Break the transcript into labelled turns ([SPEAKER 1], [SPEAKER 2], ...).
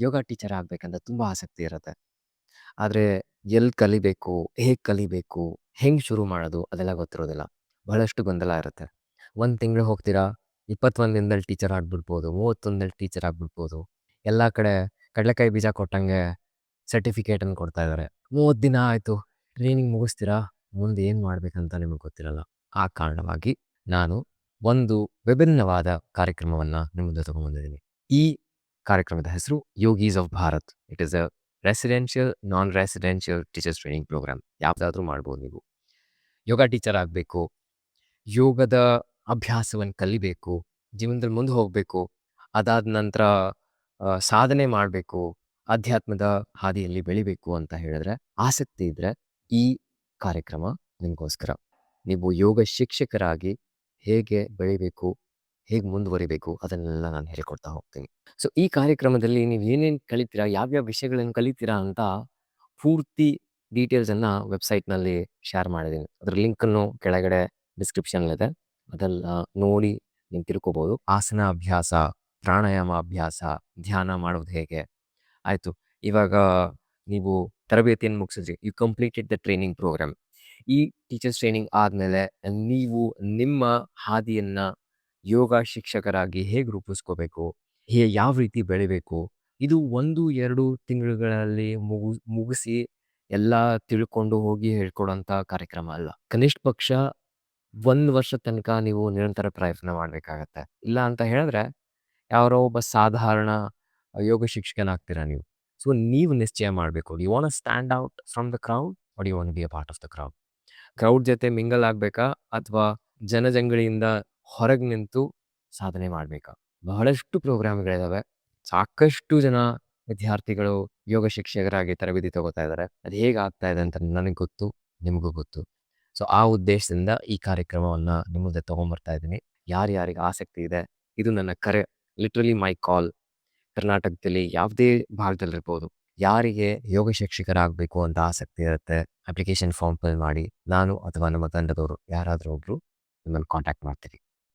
[SPEAKER 1] ಯೋಗ teacher ಆಗ್ಬೇಕಂತ ತುಂಬಾ ಆಸಕ್ತಿ ಇರುತ್ತೆ. ಆದ್ರೆ ಎಲ್ಲಿ ಕಲಿಬೇಕು? ಹೇಗ್ ಕಲಿಬೇಕು? ಹೆಂಗ್ ಶುರು ಮಾಡೋದು? ಅದೆಲ್ಲ ಗೊತ್ತಿರೋದಿಲ್ಲ. ಬಹಳಷ್ಟು ಗೊಂದಲ ಇರುತ್ತೆ. 1 ತಿಂಗಳು ಹೋಗ್ತೀರಾ, 21 ದಿನದಲ್ಲಿ ಟೀಚರ್ ಆಗ್ಬಿಡ್ಬೋದು, 31ದಲ್ಲಿ ಟೀಚರ್ ಆಗ್ಬಿಡ್ಬೋದು. ಎಲ್ಲಾ ಕಡೆ ಕಡ್ಲೆಕಾಯಿ ಬೀಜ ಕೊಟ್ಟಂಗೆ ಸರ್ಟಿಫಿಕೇಟನ್ನು ಕೊಡ್ತಾ ಇದ್ದಾರೆ. 30 ದಿನ ಆಯ್ತು, ಟ್ರೈನಿಂಗ್ ಮುಗಿಸ್ತೀರಾ, ಮುಂದೆ ಏನ್ ಮಾಡ್ಬೇಕಂತ ನಿಮಗೆ ಗೊತ್ತಿರಲ್ಲ. ಆ ಕಾರಣವಾಗಿ ನಾನು ಒಂದು ವಿಭಿನ್ನವಾದ ಕಾರ್ಯಕ್ರಮವನ್ನ ನಿಮ್ಮ ಮುಂದೆ ತಗೊಂಡ್ಬಂದಿದ್ದೀನಿ. ಈ ಕಾರ್ಯಕ್ರಮದ ಹೆಸರು yogis of Bharat. It is a residential, non residential teachers training program. ಯಾವ್ದಾದ್ರೂ ಮಾಡ್ಬೋದು ನೀವು. ಯೋಗ ಟೀಚರ್ ಆಗಬೇಕು, ಯೋಗದ ಅಭ್ಯಾಸವನ್ನು ಕಲಿಬೇಕು, ಜೀವನದಲ್ಲಿ ಮುಂದೆ ಹೋಗಬೇಕು, ಅದಾದ ನಂತರ ಸಾಧನೆ ಮಾಡಬೇಕು, ಅಧ್ಯಾತ್ಮದ ಹಾದಿಯಲ್ಲಿ ಬೆಳಿಬೇಕು ಅಂತ ಹೇಳಿದ್ರೆ ಆಸಕ್ತಿ ಇದ್ರೆ ಈ ಕಾರ್ಯಕ್ರಮ ನಿಮಗೋಸ್ಕರ. ನೀವು ಯೋಗ ಶಿಕ್ಷಕರಾಗಿ ಹೇಗೆ ಬೆಳಿಬೇಕು, ಹೇಗೆ ಮುಂದುವರಿಬೇಕು ಅದನ್ನೆಲ್ಲ ನಾನು ಹೇಳಿಕೊಡ್ತಾ ಹೋಗ್ತೀನಿ. ಸೊ ಈ ಕಾರ್ಯಕ್ರಮದಲ್ಲಿ ನೀವು ಏನೇನು ಕಲಿತೀರಾ, ಯಾವ್ಯಾವ ವಿಷಯಗಳನ್ನು ಕಲಿತೀರಾ ಅಂತ ಪೂರ್ತಿ ಡೀಟೇಲ್ಸನ್ನು ವೆಬ್ಸೈಟ್ನಲ್ಲಿ ಶೇರ್ ಮಾಡಿದ್ದೀನಿ. ಅದರ ಲಿಂಕನ್ನು ಕೆಳಗಡೆ ಡಿಸ್ಕ್ರಿಪ್ಷನಲ್ಲಿದೆ. ಅದೆಲ್ಲ ನೋಡಿ ನೀವು ತಿಳ್ಕೊಬೋದು. ಆಸನ ಅಭ್ಯಾಸ, ಪ್ರಾಣಾಯಾಮ ಅಭ್ಯಾಸ, ಧ್ಯಾನ ಮಾಡೋದು ಹೇಗೆ. ಆಯಿತು, ಇವಾಗ ನೀವು ತರಬೇತಿಯನ್ನು ಮುಗಿಸಿದ್ರಿ, you completed the training program. ಈ ಟೀಚರ್ಸ್ ಟ್ರೈನಿಂಗ್ ಆದಮೇಲೆ ನೀವು ನಿಮ್ಮ ಹಾದಿಯನ್ನು ಯೋಗ ಶಿಕ್ಷಕರಾಗಿ ಹೇಗೆ ರೂಪಿಸ್ಕೋಬೇಕು, ಯಾವ ರೀತಿ ಬೆಳಿಬೇಕು, ಇದು 1-2 ತಿಂಗಳುಗಳಲ್ಲಿ ಮುಗಿಸಿ ಎಲ್ಲ ತಿಳ್ಕೊಂಡು ಹೋಗಿ ಹೇಳ್ಕೊಡೋಂಥ ಕಾರ್ಯಕ್ರಮ ಅಲ್ಲ. ಕನಿಷ್ಠ ಪಕ್ಷ 1 ವರ್ಷದ ತನಕ ನೀವು ನಿರಂತರ ಪ್ರಯತ್ನ ಮಾಡಬೇಕಾಗತ್ತೆ. ಇಲ್ಲ ಅಂತ ಹೇಳಿದ್ರೆ ಯಾರೋ ಒಬ್ಬ ಸಾಧಾರಣ ಯೋಗ ಶಿಕ್ಷಕನಾಗ್ತೀರಾ ನೀವು. ಸೊ ನೀವು ನಿಶ್ಚಯ ಮಾಡಬೇಕು, you want to stand out from the crowd or you want to be a part of the crowd. Crowd ಜೊತೆ ಮಿಂಗಲ್ ಆಗಬೇಕಾ ಅಥವಾ ಜನಜಂಗಳಿಂದ ಹೊರಗೆ ನಿಂತು ಸಾಧನೆ ಮಾಡಬೇಕಾ? ಬಹಳಷ್ಟು ಪ್ರೋಗ್ರಾಮ್ಗಳಿದಾವೆ. ಸಾಕಷ್ಟು ಜನ ವಿದ್ಯಾರ್ಥಿಗಳು ಯೋಗ ಶಿಕ್ಷಕರಾಗಿ ತರಬೇತಿ ತಗೋತಾ ಇದ್ದಾರೆ. ಅದು ಹೇಗೆ ಆಗ್ತಾ ಇದೆ ಅಂತ ನನಗೆ ಗೊತ್ತು, ನಿಮಗೂ ಗೊತ್ತು. ಸೊ ಆ ಉದ್ದೇಶದಿಂದ ಈ ಕಾರ್ಯಕ್ರಮವನ್ನ ನಿಮ್ಮ ಮುಂದೆ ತಗೊಂಡ್ಬರ್ತಾ ಇದ್ದೀನಿ. ಯಾರ್ಯಾರಿಗೆ ಆಸಕ್ತಿ ಇದೆ, ಇದು ನನ್ನ ಕರೆ, ಲಿಟ್ರಲಿ ಮೈ ಕಾಲ್. ಕರ್ನಾಟಕದಲ್ಲಿ ಯಾವುದೇ ಭಾಗದಲ್ಲಿರ್ಬೋದು, ಯಾರಿಗೆ ಯೋಗ ಶಿಕ್ಷಕರಾಗಬೇಕು ಅಂತ ಆಸಕ್ತಿ ಇರುತ್ತೆ, ಅಪ್ಲಿಕೇಶನ್ ಫಾರ್ಮ್ ಫಿಲ್ ಮಾಡಿ ನಾನು ಅಥವಾ ನಮ್ಮ ತಂಡದವರು ಯಾರಾದರೂ ಒಬ್ರು ನಿಮ್ಮನ್ನು ಕಾಂಟ್ಯಾಕ್ಟ್ ಮಾಡ್ತೀವಿ.